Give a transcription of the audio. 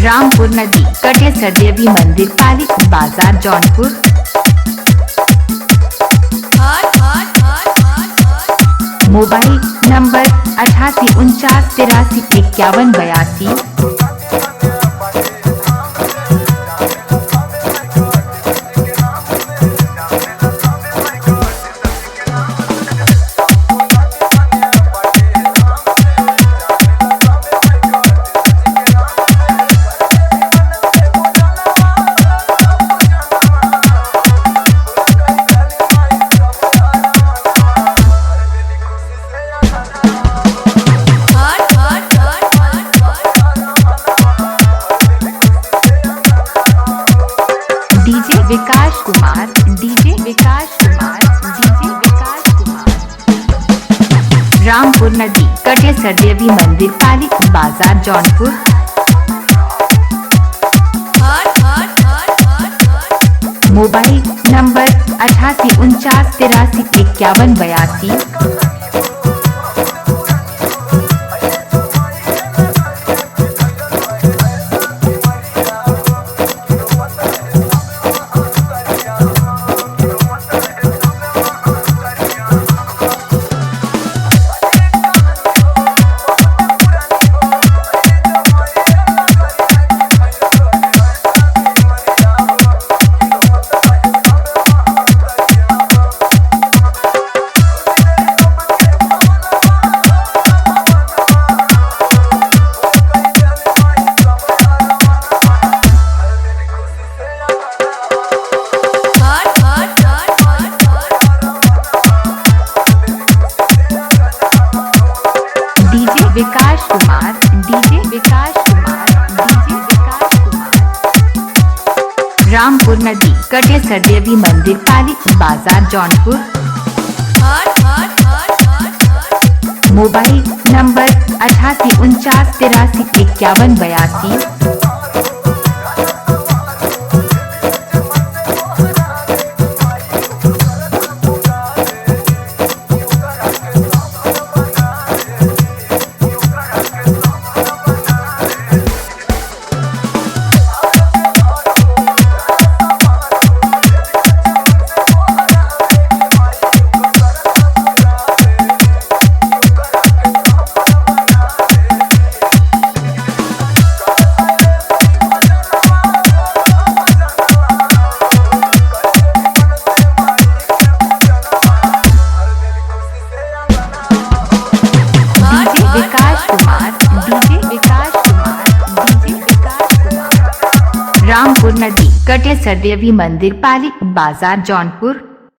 रामपुर नदी कटेसर देवी मंदिर पालिक बाजार Jaunpur. Mobile number 8849835182। DJ Vikas Kumar Rampur नदी कटेसर देवी मंदिर पालिक बाजार जौनपुर। Mobile number 8849835182। विकास कुमार रामपुर नदी कटेसर देवी मंदिर पालिक बाजार जौनपुर। Mobile number 8849835182। रामपुर नदी कटेसर देवी मंदिर पालिक बाजार जौनपुर।